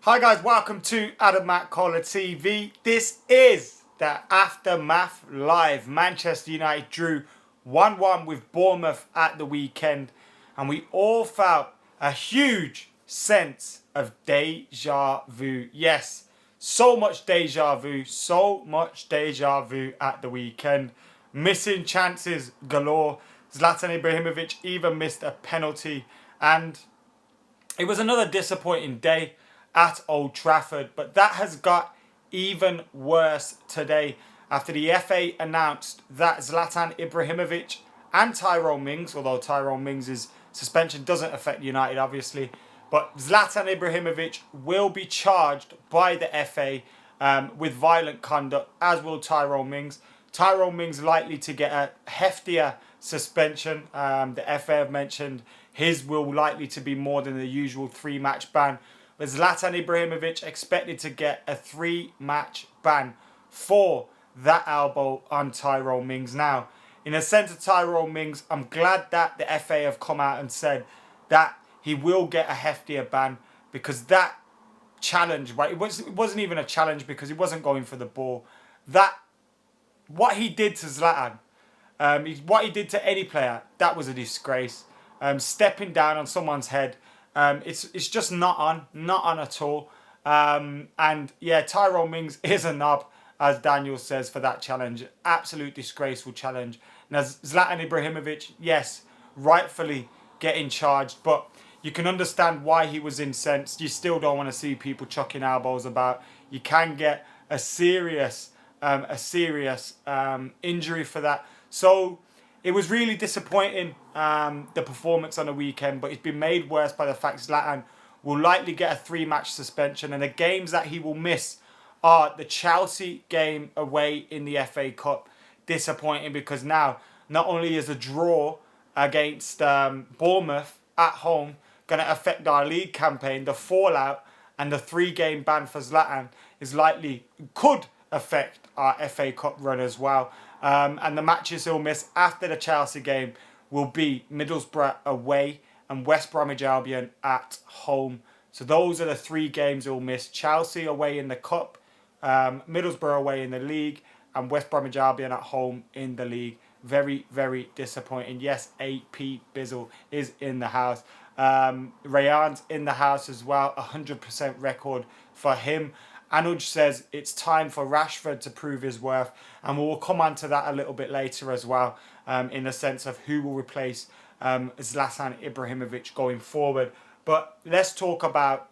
Hi guys, welcome to McKola TV. This is the Aftermath Live. Manchester United drew 1-1 with Bournemouth at the weekend, and we all felt a huge sense of deja vu. Yes, so much deja vu at the weekend. Missing chances galore. Zlatan Ibrahimovic even missed a penalty, and it was another disappointing day at Old Trafford, but that has got even worse today after the FA announced that Zlatan Ibrahimovic and Tyrone Mings, although Tyrone Mings' suspension doesn't affect United obviously, but Zlatan Ibrahimovic will be charged by the FA with violent conduct, as will Tyrone Mings. Tyrone Mings likely to get a heftier suspension. The FA have mentioned his will likely to be more than the usual 3-match ban. But Zlatan Ibrahimovic expected to get a 3-match ban for that elbow on Tyrone Mings. Now, in a sense of Tyrone Mings, I'm glad that the FA have come out and said that he will get a heftier ban, because that challenge, right? It wasn't even a challenge because he wasn't going for the ball. What he did to Zlatan, what he did to any player, that was a disgrace. Stepping down on someone's head, it's just not on at all. And yeah, Tyrone Mings is a knob, as Daniel says, for that challenge. Absolute disgraceful challenge. Now Zlatan Ibrahimovic, yes, rightfully getting charged, but you can understand why he was incensed. You still don't want to see people chucking elbows about. You can get a serious injury for that. So it was really disappointing, the performance on the weekend, but it's been made worse by the fact Zlatan will likely get a 3-match suspension, and the games that he will miss are the Chelsea game away in the FA Cup. Disappointing, because now not only is a draw against Bournemouth at home going to affect our league campaign, the fallout and the 3-game ban for Zlatan could affect our FA Cup run as well. And the matches he'll miss after the Chelsea game will be Middlesbrough away and West Bromwich Albion at home. So those are the 3 games he'll miss. Chelsea away in the Cup, Middlesbrough away in the league, and West Bromwich Albion at home in the league. Very, very disappointing. Yes, AP Bizzle is in the house. Rayan's in the house as well. 100% record for him. Anuj says it's time for Rashford to prove his worth, and we'll come on to that a little bit later as well, in the sense of who will replace Zlatan Ibrahimovic going forward. But let's talk about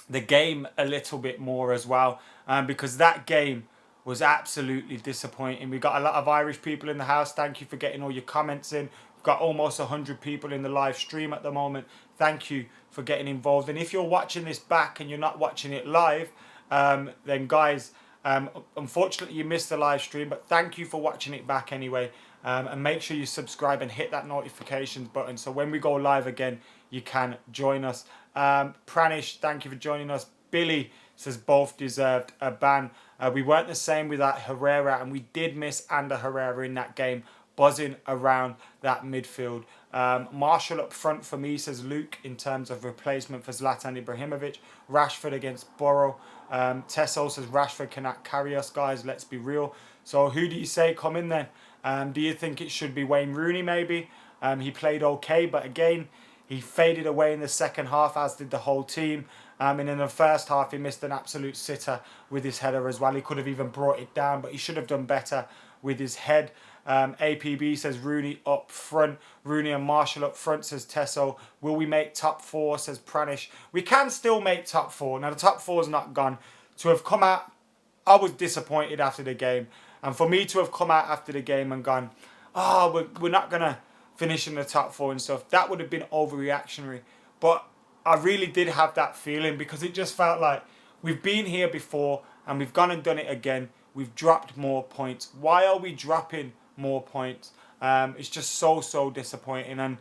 the game a little bit more as well, because that game was absolutely disappointing. We got a lot of Irish people in the house. Thank you for getting all your comments in. We've got almost 100 people in the live stream at the moment. Thank you for getting involved. And if you're watching this back and you're not watching it live, then guys, unfortunately you missed the live stream, but thank you for watching it back anyway. And make sure you subscribe and hit that notifications button, so when we go live again you can join us. Pranish, thank you for joining us. Billy says both deserved a ban. We weren't the same without Herrera, and we did miss Ander Herrera in that game, buzzing around that midfield. Marshall up front for me, says Luke, in terms of replacement for Zlatan Ibrahimovic. Rashford against Borough. Tesso says Rashford cannot carry us, guys. Let's be real. So who do you say come in then? Do you think it should be Wayne Rooney maybe? He played okay, but again, he faded away in the second half, as did the whole team. And in the first half, he missed an absolute sitter with his header as well. He could have even brought it down, but he should have done better with his head. APB says Rooney up front. Rooney and Marshall up front, says Tesso. Will we make top 4, says Pranish. We can still make top 4. Now, the top 4 is not gone. To have come out, I was disappointed after the game. And for me to have come out after the game and gone, we're not going to finish in the top 4 and stuff, that would have been overreactionary. But I really did have that feeling, because it just felt like we've been here before and we've gone and done it again. We've dropped more points. Why are we dropping more points? It's just so disappointing. And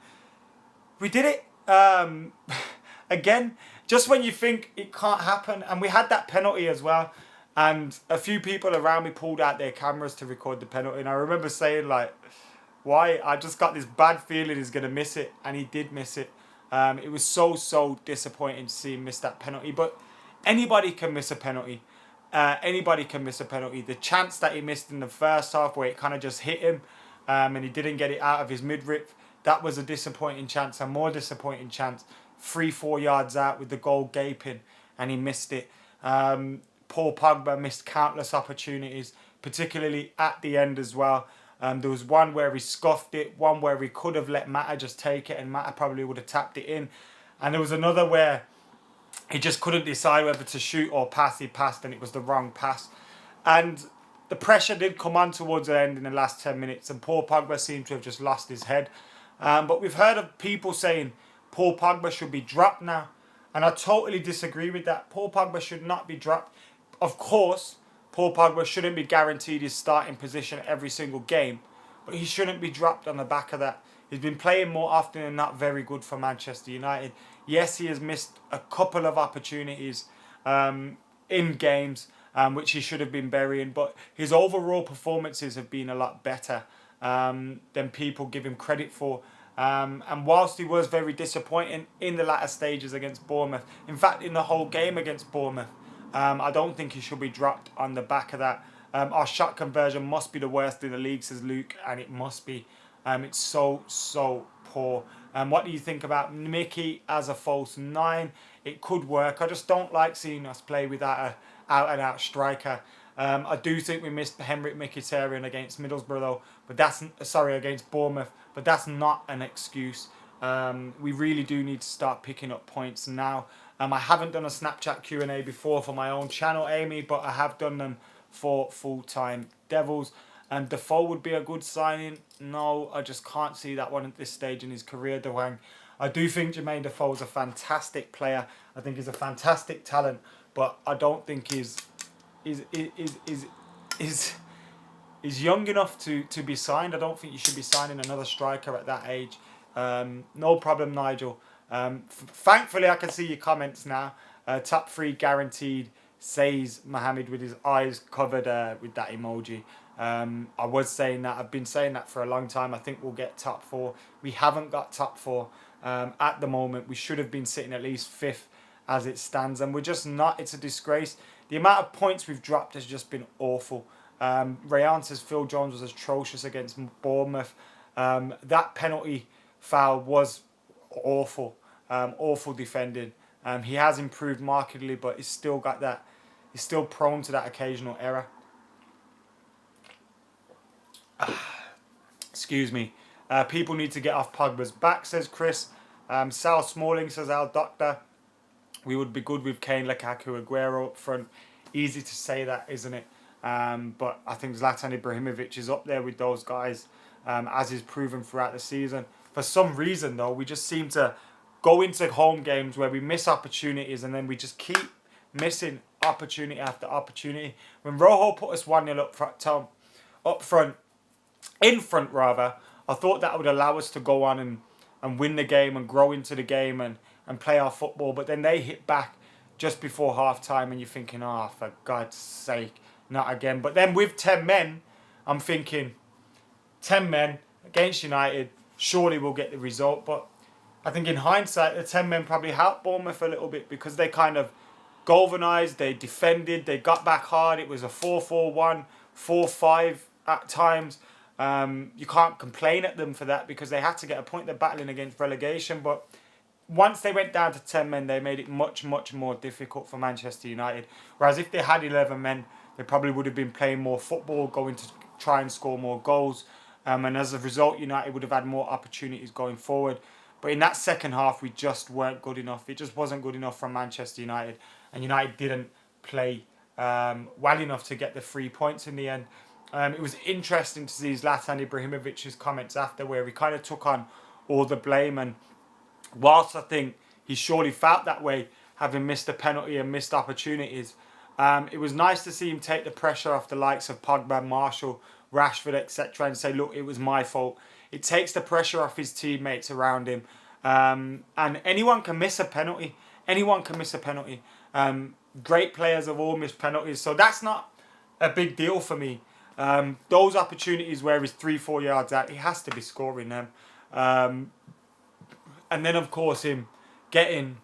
we did it again, just when you think it can't happen. And we had that penalty as well, and a few people around me pulled out their cameras to record the penalty, and I remember saying, like, why? I just got this bad feeling he's going to miss it, and he did miss it. It was so disappointing to see him miss that penalty, but Anybody can miss a penalty. Anybody can miss a penalty. The chance that he missed in the first half where it kind of just hit him and he didn't get it out of his midriff, that was a disappointing chance, a more disappointing chance. 3-4 yards out with the goal gaping and he missed it. Paul Pogba missed countless opportunities, particularly at the end as well. There was one where he scuffed it, one where he could have let Mata just take it and Mata probably would have tapped it in. And there was another where he just couldn't decide whether to shoot or pass. He passed and it was the wrong pass. And the pressure did come on towards the end in the last 10 minutes and Paul Pogba seemed to have just lost his head. But we've heard of people saying Paul Pogba should be dropped now. And I totally disagree with that. Paul Pogba should not be dropped. Of course, Paul Pogba shouldn't be guaranteed his starting position every single game. But he shouldn't be dropped on the back of that. He's been playing more often and not very good for Manchester United. Yes, he has missed a couple of opportunities in games, which he should have been burying. But his overall performances have been a lot better than people give him credit for. And whilst he was very disappointing in the latter stages against Bournemouth, in fact, in the whole game against Bournemouth, I don't think he should be dropped on the back of that. Our shot conversion must be the worst in the league, says Luke, and it must be. It's so poor. What do you think about Mickey as a false 9? It could work. I just don't like seeing us play without a out-and-out striker. I do think we missed Henrik Mkhitaryan against Middlesbrough though, but against Bournemouth, but that's not an excuse. We really do need to start picking up points now. I haven't done a Snapchat Q&A before for my own channel, Amy, but I have done them for full-time Devils. And Defoe would be a good signing. No, I just can't see that one at this stage in his career, Dewang. I do think Jermaine Defoe is a fantastic player. I think he's a fantastic talent, but I don't think he's young enough to be signed. I don't think you should be signing another striker at that age. No problem, Nigel. Thankfully, I can see your comments now. Top 3 guaranteed, says Mohammed with his eyes covered with that emoji. I was saying that. I've been saying that for a long time. I think we'll get top 4. We haven't got top 4 at the moment. We should have been sitting at least 5th as it stands, and we're just not. It's a disgrace. The amount of points we've dropped has just been awful. Rayan says Phil Jones was atrocious against Bournemouth. That penalty foul was awful. Awful defending. He has improved markedly, but he's still got that. He's still prone to that occasional error. Excuse me. People need to get off Pogba's back, says Chris. Sal Smalling says, Al Doctor, we would be good with Kane, Lukaku, Aguero up front. Easy to say that, isn't it? But I think Zlatan Ibrahimovic is up there with those guys, as is proven throughout the season. For some reason, though, we just seem to go into home games where we miss opportunities and then we just keep missing opportunity after opportunity. When Rojo put us 1-0 in front, I thought that would allow us to go on and win the game and grow into the game and play our football. But then they hit back just before half-time and you're thinking, oh, for God's sake, not again. But then with 10 men, I'm thinking, 10 men against United, surely we'll get the result. But I think in hindsight, the 10 men probably helped Bournemouth a little bit because they kind of galvanised, they defended, they got back hard. It was a 4-4-1, 4-5 at times. You can't complain at them for that because they had to get a point. They're battling against relegation. But once they went down to 10 men, they made it much, much more difficult for Manchester United. Whereas if they had 11 men, they probably would have been playing more football, going to try and score more goals. And as a result, United would have had more opportunities going forward. But in that second half, we just weren't good enough. It just wasn't good enough from Manchester United. And United didn't play well enough to get the 3 points in the end. It was interesting to see Zlatan Ibrahimovic's comments after where he kind of took on all the blame. And whilst I think he surely felt that way, having missed a penalty and missed opportunities, it was nice to see him take the pressure off the likes of Pogba, Marshall, Rashford, etc. and say, look, it was my fault. It takes the pressure off his teammates around him. And anyone can miss a penalty. Anyone can miss a penalty. Great players have all missed penalties. So that's not a big deal for me. Those opportunities where he's 3-4 yards out, he has to be scoring them. And then, of course, him getting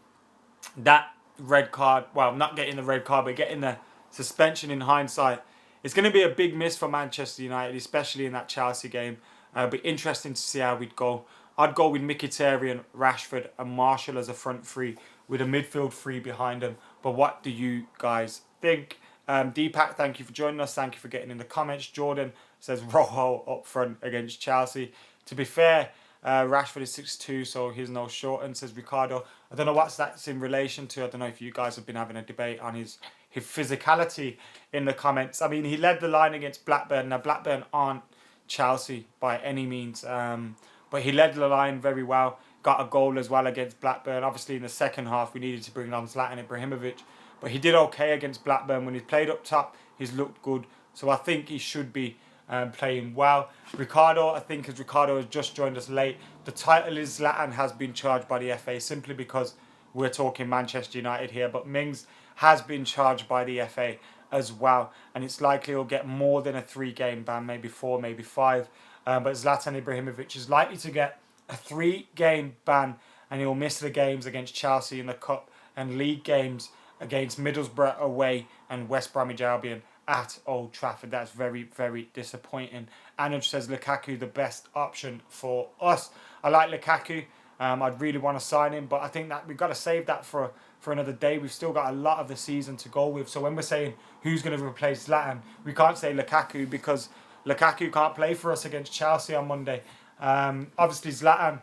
that red card. Well, not getting the red card, but getting the suspension in hindsight. It's going to be a big miss for Manchester United, especially in that Chelsea game. It'll be interesting to see how we'd go. I'd go with Mkhitaryan, Rashford and Marshall as a front three with a midfield three behind them. But what do you guys think? Deepak, thank you for joining us. Thank you for getting in the comments. Jordan says Rojo up front against Chelsea. To be fair, Rashford is 6'2", so he's no shortened, says Ricardo. I don't know what that's in relation to. I don't know if you guys have been having a debate on his physicality in the comments. I mean, he led the line against Blackburn. Now, Blackburn aren't Chelsea by any means, but he led the line very well. Got a goal as well against Blackburn. Obviously, in the second half, we needed to bring on Zlatan Ibrahimovic, but he did okay against Blackburn. When he played up top, he's looked good. So I think he should be playing well. Ricardo, I think, as Ricardo has just joined us late, the title is Zlatan has been charged by the FA simply because we're talking Manchester United here, but Mings has been charged by the FA as well, and it's likely he'll get more than a 3-game ban, maybe 4, maybe 5. But Zlatan Ibrahimovic is likely to get a 3-game ban, and he'll miss the games against Chelsea in the Cup and league games against Middlesbrough away and West Bromwich Albion at Old Trafford. That's very, very disappointing. Anuj says Lukaku the best option for us. I like Lukaku. I'd really want to sign him, but I think that we've got to save that for another day. We've still got a lot of the season to go with. So when we're saying who's going to replace Zlatan, we can't say Lukaku because Lukaku can't play for us against Chelsea on Monday. Obviously, Zlatan,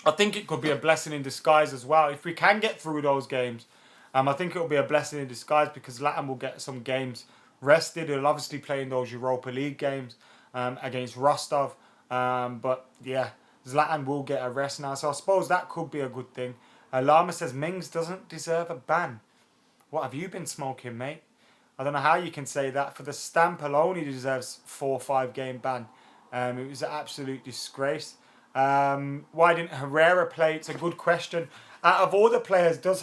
I think it could be a blessing in disguise as well. If we can get through those games, I think it will be a blessing in disguise because Zlatan will get some games rested. He'll obviously play in those Europa League games against Rostov. But yeah, Zlatan will get a rest now. So I suppose that could be a good thing. Lama says Mings doesn't deserve a ban. What have you been smoking, mate? I don't know how you can say that. For the stamp alone, he deserves 4 or 5 game ban. It was an absolute disgrace. Why didn't Herrera play? It's a good question. Out of all the players, did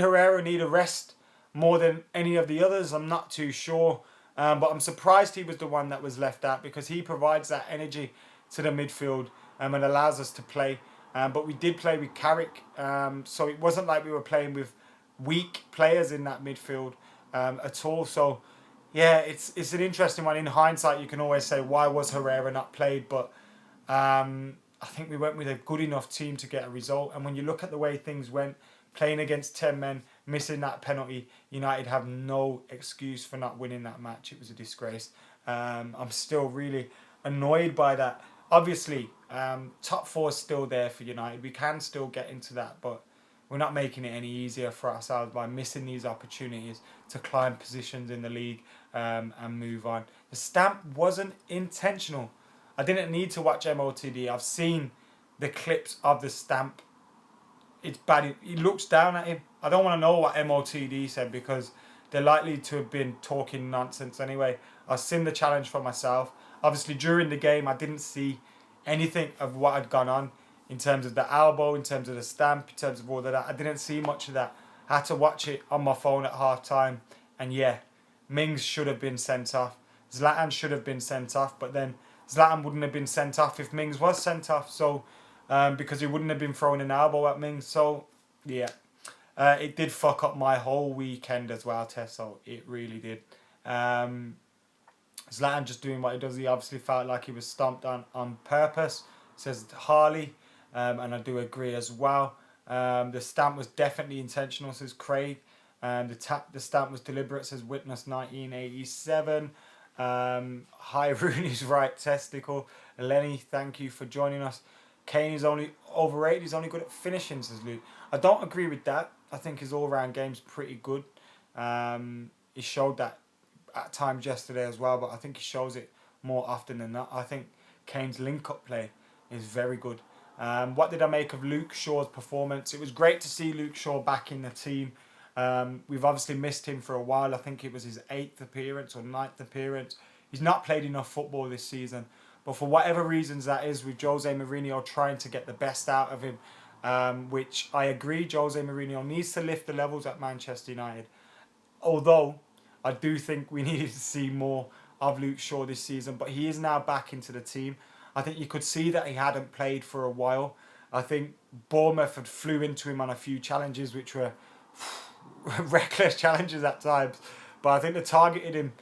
Herrera need a rest more than any of the others? I'm not too sure. But I'm surprised he was the one that was left out because he provides that energy to the midfield and allows us to play. But we did play with Carrick, so it wasn't like we were playing with weak players in that midfield at all. So yeah, it's an interesting one. In hindsight, you can always say why was Herrera not played, but I think we went with a good enough team to get a result. And when you look at the way things went, playing against 10 men, missing that penalty, United have no excuse for not winning that match. It was a disgrace. I'm still really annoyed by that. Obviously, top 4 is still there for United. We can still get into that, but we're not making it any easier for ourselves by missing these opportunities to climb positions in the league and move on. The stamp wasn't intentional. I didn't need to watch MOTD. I've seen the clips of the stamp. It's bad. He looks down at him. I don't want to know what MOTD said because they're likely to have been talking nonsense anyway. I've seen the challenge for myself. Obviously, during the game, I didn't see anything of what had gone on in terms of the elbow, in terms of the stamp, in terms of all of that. I didn't see much of that. I had to watch it on my phone at half time. And yeah, Mings should have been sent off. Zlatan should have been sent off. But then Zlatan wouldn't have been sent off if Mings was sent off. So because he wouldn't have been throwing an elbow at Mings. So yeah, it did fuck up my whole weekend as well, Tess. So it really did. Zlatan just doing what he does. He obviously felt like he was stomped on purpose, says Harley, and I do agree as well. The stamp was definitely intentional, says Craig. The stamp was deliberate, says Witness 1987. Hi, Rooney's right testicle. Lenny, thank you for joining us. Kane is only overrated. He's only good at finishing, says Luke. I don't agree with that. I think his all-round game's pretty good. He showed that at times yesterday as well, but I think he shows it more often than not. I think Kane's link-up play is very good. What did I make of Luke Shaw's performance? It was great to see Luke Shaw back in the team. We've obviously missed him for a while. I think it was his 8th appearance or 9th appearance. He's not played enough football this season. But for whatever reasons that is, with Jose Mourinho trying to get the best out of him, which I agree, Jose Mourinho needs to lift the levels at Manchester United. Although, I do think we needed to see more of Luke Shaw this season. But he is now back into the team. I think you could see that he hadn't played for a while. I think Bournemouth had flew into him on a few challenges which were reckless challenges at times. But I think they targeted him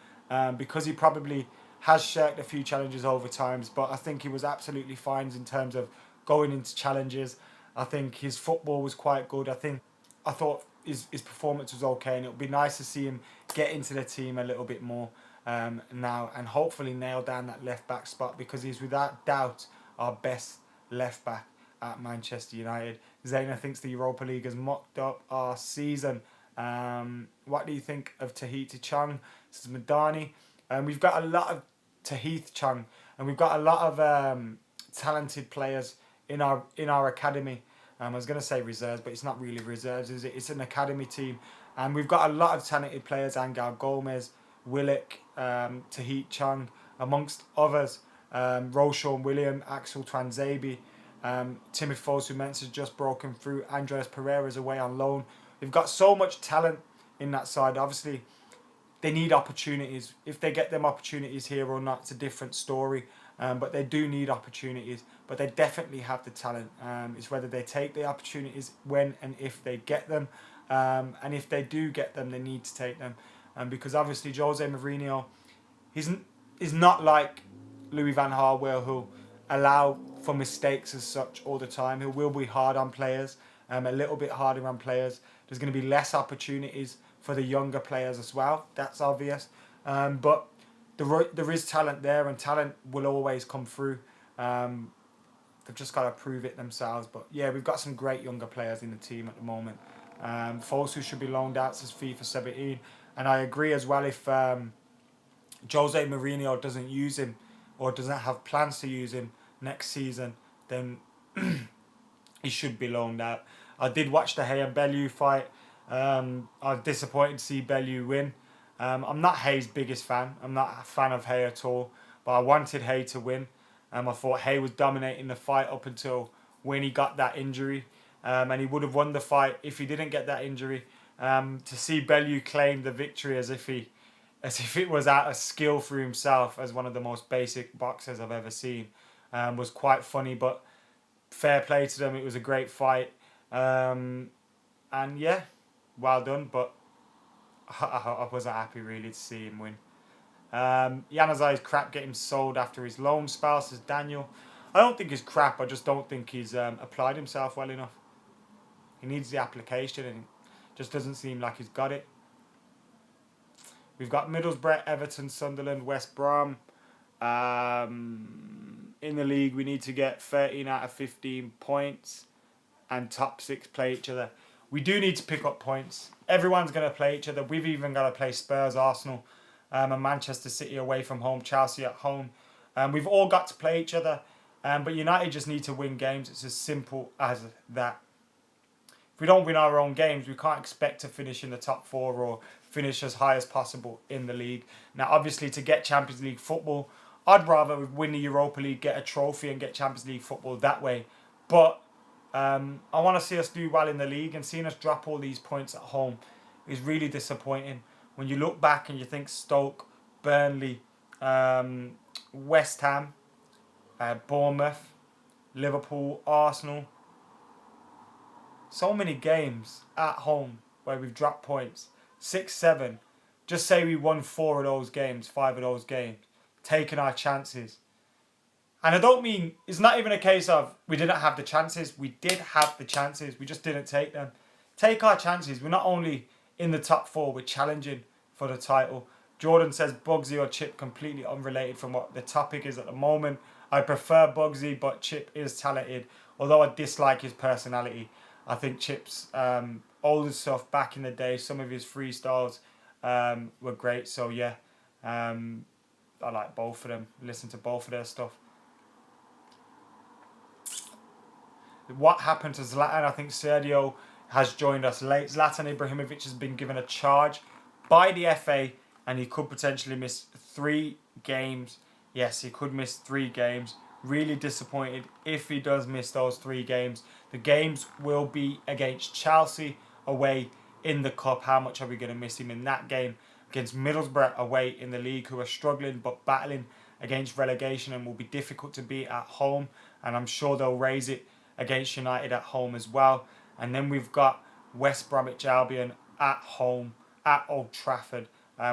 because he probably has shirked a few challenges over times. But I think he was absolutely fine in terms of going into challenges. I think his football was quite good. I thought his performance was okay, and it would be nice to see him get into the team a little bit more now, and hopefully nail down that left back spot, because he's without doubt our best left back at Manchester United. Zayna thinks the Europa League has mocked up our season. What do you think of Tahiti Chung? This is Madani. We've got a lot of Tahith Chung, and we've got a lot of talented players in our academy. I was going to say reserves, but it's not really reserves, is it? It's an academy team. And we've got a lot of talented players: Angel Gomez, Willock, Tahith Chung, amongst others. Roshan William, Axel Twanzebe, Timothy Fosu Mensah's just broken through. Andres Pereira's away on loan. We've got so much talent in that side. Obviously, they need opportunities. If they get them opportunities here or not, it's a different story. But they do need opportunities. But they definitely have the talent. It's whether they take the opportunities when and if they get them. And if they do get them, they need to take them. Because obviously Jose Mourinho, he's not like Louis van Gaal, where he'll allow for mistakes as such all the time. He will be hard on players, a little bit harder on players. There's going to be less opportunities for the younger players as well. That's obvious. But there is talent there, and talent will always come through. They've just got to prove it themselves. But yeah, we've got some great younger players in the team at the moment. Fosu should be loaned out since FIFA 17. And I agree as well, if Jose Mourinho doesn't use him or doesn't have plans to use him next season, then he should be loaned out. I did watch the Hay and Bellew fight. I was disappointed to see Bellew win. I'm not Hay's biggest fan. I'm not a fan of Hay at all. But I wanted Hay to win. I thought Hay was dominating the fight up until when he got that injury. And he would have won the fight if he didn't get that injury. To see Bellew claim the victory as if it was out of skill for himself, as one of the most basic boxers I've ever seen, was quite funny. But fair play to them. It was a great fight. And yeah, well done. But I wasn't happy really to see him win. Yanazai's crap getting sold after his loan spell, says Daniel. I don't think he's crap. I just don't think he's applied himself well enough. He needs the application, and it just doesn't seem like he's got it. We've got Middlesbrough, Everton, Sunderland, West Brom. In the league, we need to get 13 out of 15 points, and top 6 play each other. We do need to pick up points. Everyone's going to play each other. We've even got to play Spurs, Arsenal, and Manchester City away from home, Chelsea at home. We've all got to play each other, but United just need to win games. It's as simple as that. If we don't win our own games, we can't expect to finish in the top 4 or finish as high as possible in the league. Now, obviously, to get Champions League football, I'd rather win the Europa League, get a trophy, and get Champions League football that way. But I want to see us do well in the league, and seeing us drop all these points at home is really disappointing. When you look back and you think Stoke, Burnley, West Ham, Bournemouth, Liverpool, Arsenal, so many games at home where we've dropped points. 6, 7. Just say we won 4 of those games, 5 of those games. Taking our chances. And I don't mean, it's not even a case of we didn't have the chances. We did have the chances. We just didn't take them. Take our chances. We're not only in the top 4, we're challenging for the title. Jordan says Bugsy or Chip, completely unrelated from what the topic is at the moment. I prefer Bugsy, but Chip is talented. Although I dislike his personality. I think Chip's older stuff back in the day, some of his freestyles were great. So yeah, I like both of them. Listen to both of their stuff. What happened to Zlatan? I think Sergio has joined us late. Zlatan Ibrahimovic has been given a charge by the FA, and he could potentially miss 3 games. Yes, he could miss 3 games. Really disappointed if he does miss those 3 games. The games will be against Chelsea away in the cup. How much are we going to miss him in that game? Against Middlesbrough away in the league, who are struggling but battling against relegation and will be difficult to beat at home. And I'm sure they'll raise it against United at home as well. And then we've got West Bromwich Albion at home at Old Trafford.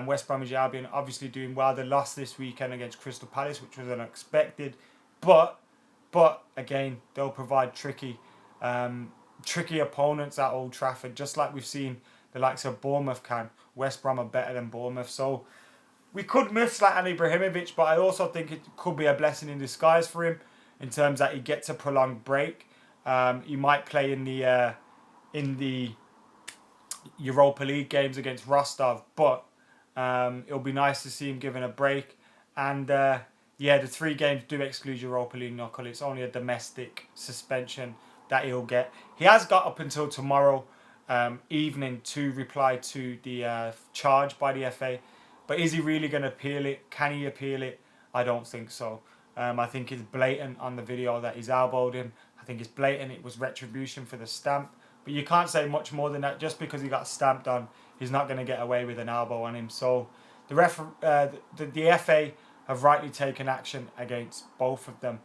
West Bromwich Albion obviously doing well. They lost this weekend against Crystal Palace, which was unexpected. But again, they'll provide tricky opponents at Old Trafford, just like we've seen the likes of Bournemouth can. West Brom are better than Bournemouth. So we could miss Zlatan Ibrahimovic, but I also think it could be a blessing in disguise for him in terms that he gets a prolonged break. He might play in the Europa League games against Rostov, but it'll be nice to see him given a break. And the 3 games do exclude Europa League knuckle. It's only a domestic suspension that he'll get. He has got up until tomorrow evening to reply to the charge by the FA. But is he really going to appeal it? Can he appeal it? I don't think so. I think it's blatant on the video that he's elbowed him. I think it's blatant. It was retribution for the stamp. But you can't say much more than that. Just because he got stamped on, he's not going to get away with an elbow on him. So the FA have rightly taken action against both of them.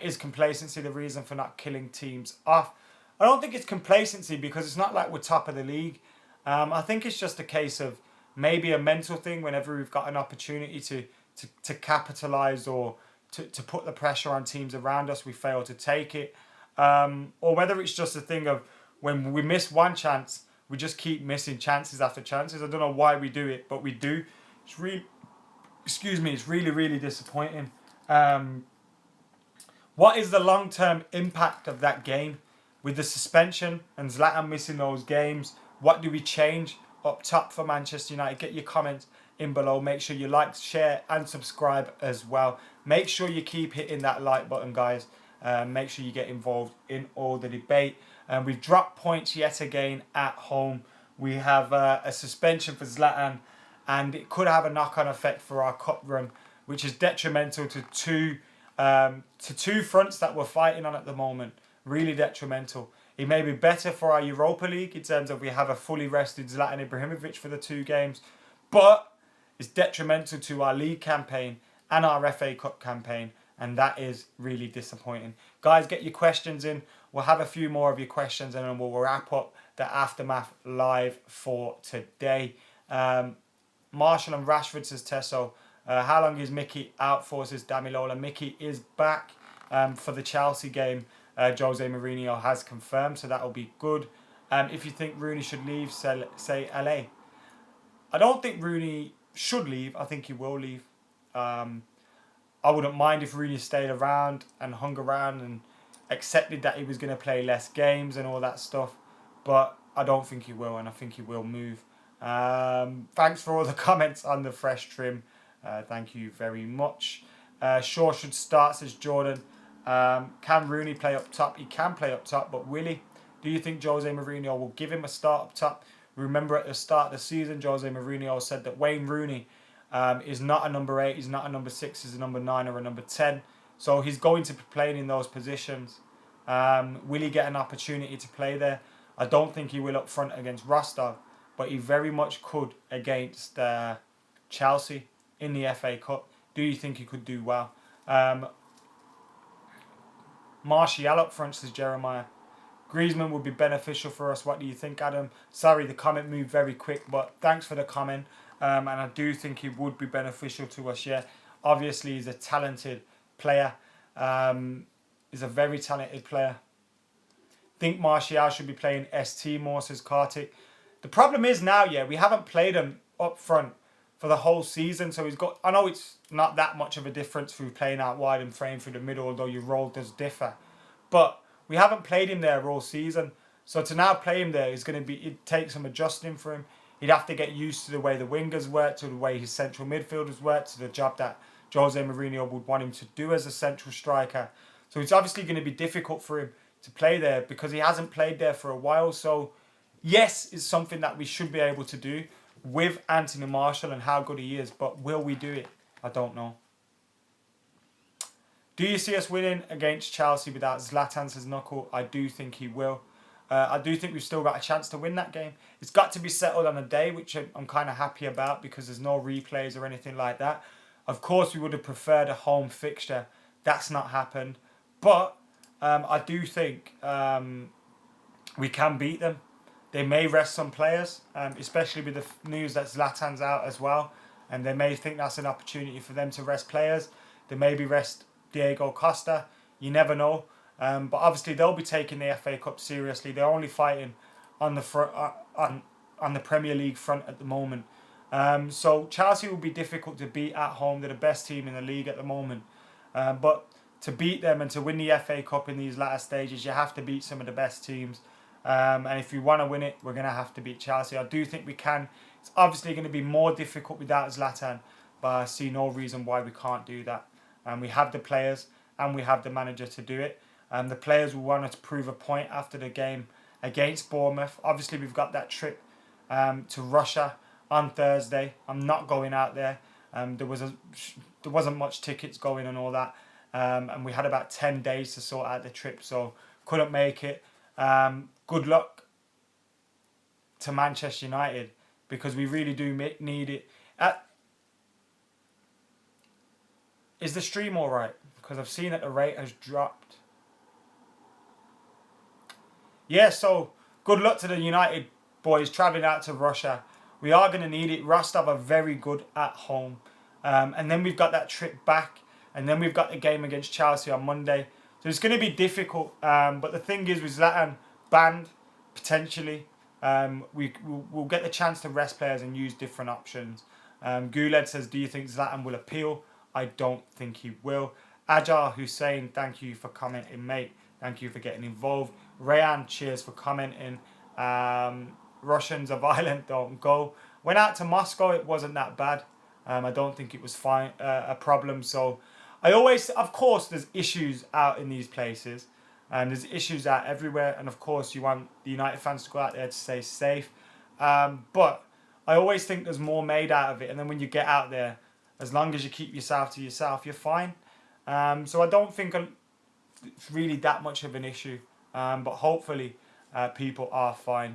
Is complacency the reason for not killing teams off? I don't think it's complacency, because it's not like we're top of the league. I think it's just a case of maybe a mental thing. Whenever we've got an opportunity to capitalise or to put the pressure on teams around us, we fail to take it. Or whether it's just a thing of when we miss one chance, we just keep missing chances after chances. I don't know why we do it, but we do. It's really, it's really disappointing. What is the long-term impact of that game? With the suspension and Zlatan missing those games, what do we change up top for Manchester United? Get your comments in below. Make sure you like, share and subscribe as well. Make sure you keep hitting that like button, guys. Make sure you get involved in all the debate. We've dropped points yet again at home. We have a suspension for Zlatan, and it could have a knock-on effect for our cup run, which is detrimental to two fronts that we're fighting on at the moment. Really detrimental. It may be better for our Europa League in terms of we have a fully rested Zlatan Ibrahimovic for the 2 games, but it's detrimental to our league campaign and our FA Cup campaign, and that is really disappointing. Guys, get your questions in. We'll have a few more of your questions, and then we'll wrap up the Aftermath live for today. Marshall and Rashford, says Tesso. How long is Mickey out for, says Damilola. Mickey is back for the Chelsea game. Jose Mourinho has confirmed, so that will be good. If you think Rooney should leave, say LA. I don't think Rooney should leave. I think he will leave. I wouldn't mind if Rooney stayed around and hung around and accepted that he was going to play less games and all that stuff. But I don't think he will, and I think he will move. Thanks for all the comments on the fresh trim. Thank you very much. Shaw should start, says Jordan. Can Rooney play up top? He can play up top, but will he? Do you think Jose Mourinho will give him a start up top? Remember at the start of the season, Jose Mourinho said that Wayne Rooney is not a number 8, he's not a number 6, he's a number 9 or a number 10. So he's going to be playing in those positions. Will he get an opportunity to play there? I don't think he will up front against Rostov, but he very much could against Chelsea in the FA Cup. Do you think he could do well? Martial up front, says Jeremiah. Griezmann would be beneficial for us. What do you think, Adam? Sorry, the comment moved very quick, but thanks for the comment. And I do think he would be beneficial to us, yeah. Obviously, he's a talented player. He's a very talented player. Think Martial should be playing ST more, says Kartik. The problem is now, yeah, we haven't played him up front for the whole season. So he's got, I know it's not that much of a difference through playing out wide and frame through the middle, although your role does differ. But we haven't played him there all season. So to now play him there is going to be, it takes some adjusting for him. He'd have to get used to the way the wingers work, to the way his central midfielders work, to the job that Jose Mourinho would want him to do as a central striker. So it's obviously going to be difficult for him to play there because he hasn't played there for a while. So yes, it's something that we should be able to do with Anthony Martial and how good he is. But will we do it? I don't know. Do you see us winning against Chelsea without Zlatan, says Knuckle? I do think he will. I do think we've still got a chance to win that game. It's got to be settled on a day, which I'm kind of happy about because there's no replays or anything like that. Of course, we would have preferred a home fixture. That's not happened. But I do think we can beat them. they may rest some players, especially with the news that Zlatan's out as well. And they may think that's an opportunity for them to rest players. They maybe rest Diego Costa. You never know. But obviously they'll be taking the FA Cup seriously. They're only fighting on the front, on the Premier League front at the moment. So Chelsea will be difficult to beat at home. They're the best team in the league at the moment. But to beat them and to win the FA Cup in these latter stages, you have to beat some of the best teams. And if you want to win it, we're going to have to beat Chelsea. I do think we can. It's obviously going to be more difficult without Zlatan, but I see no reason why we can't do that. And we have the players and we have the manager to do it. The players will want to prove a point after the game against Bournemouth. Obviously, we've got that trip to Russia on Thursday. I'm not going out there. There wasn't much tickets going and all that. And we had about 10 days to sort out the trip, so couldn't make it. Good luck to Manchester United, because we really do need it. Is the stream alright? Because I've seen that the rate has dropped. Yeah, so good luck to the United boys travelling out to Russia. We are going to need it. Rostov are very good at home. And then we've got that trip back. And then we've got the game against Chelsea on Monday. So it's going to be difficult. But the thing is, with Zlatan banned, potentially, we'll get the chance to rest players and use different options. Guled says, do you think Zlatan will appeal? I don't think he will. Ajar Hussein, thank you for commenting, mate. Thank you for getting involved. Rayan, cheers for commenting. Russians are violent, don't go. Went out to Moscow, it wasn't that bad. I don't think it was a problem. So I always, of course, there's issues out in these places. And there's issues out everywhere. And of course, you want the United fans to go out there to stay safe. But I always think there's more made out of it. And then when you get out there, as long as you keep yourself to yourself, you're fine. So I don't think it's really that much of an issue. But hopefully people are fine.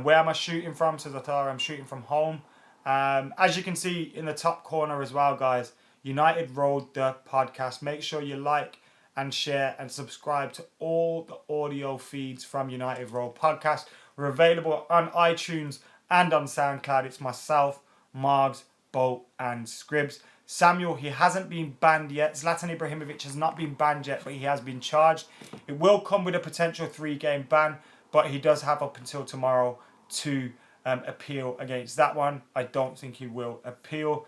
Where am I shooting from? Says Atara, I'm shooting from home. As you can see in the top corner as well, guys, United Road, the podcast. Make sure you like and share and subscribe to all the audio feeds from United Road Podcast. We're available on iTunes and on SoundCloud. It's myself, Margs, Boat and Scribs. Samuel, he hasn't been banned yet. Zlatan Ibrahimovic has not been banned yet, but he has been charged. It will come with a potential 3-game ban, but he does have up until tomorrow to appeal against that one. I don't think he will appeal.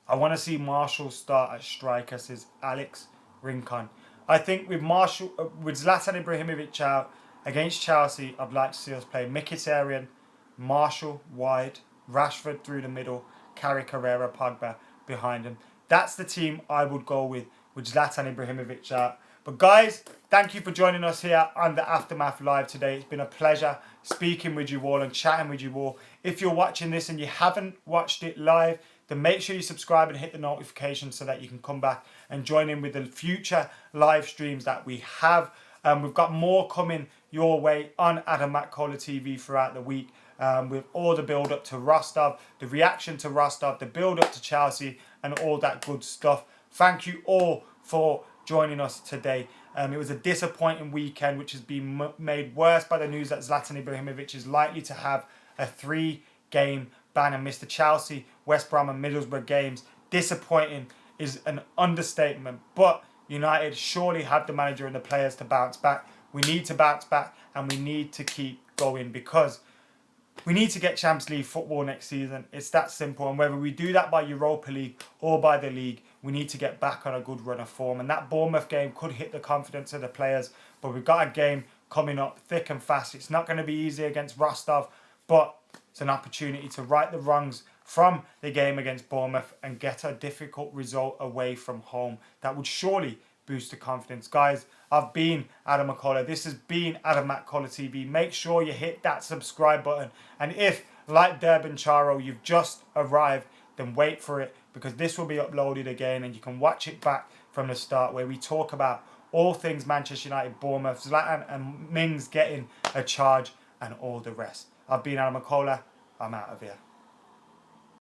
I want to see Marshall start at striker, says Alex Rincon. I think with Zlatan Ibrahimovic out against Chelsea, I'd like to see us play Mkhitaryan, Marshall wide, Rashford through the middle, Carrick, Herrera, Pogba behind him. That's the team I would go with Zlatan Ibrahimovic out. But guys, thank you for joining us here on the Aftermath Live today. It's been a pleasure speaking with you all and chatting with you all. If you're watching this and you haven't watched it live, then make sure you subscribe and hit the notification so that you can come back and join in with the future live streams that we have. We've got more coming your way on Adam McKola TV throughout the week, with all the build up to Rostov, the reaction to Rostov, the build up to Chelsea and all that good stuff. Thank you all for joining us today. It was a disappointing weekend, which has been made worse by the news that Zlatan Ibrahimovic is likely to have a 3-game ban and miss the Chelsea, West Brom and Middlesbrough games. Disappointing is an understatement, but United surely have the manager and the players to bounce back. We need to bounce back and we need to keep going, because we need to get Champions League football next season. It's that simple. And whether we do that by Europa League or by the league, we need to get back on a good run of form. And that Bournemouth game could hit the confidence of the players. But we've got a game coming up thick and fast. It's not going to be easy against Rostov, but it's an opportunity to right the wrongs from the game against Bournemouth and get a difficult result away from home. That would surely boost the confidence. Guys, I've been Adam McKola. This has been Adam McKola TV. Make sure you hit that subscribe button. And if, like Durban Charo, you've just arrived, then wait for it, because this will be uploaded again and you can watch it back from the start, where we talk about all things Manchester United, Bournemouth, Zlatan and Mings getting a charge and all the rest. I've been Adam McKola. I'm out of here.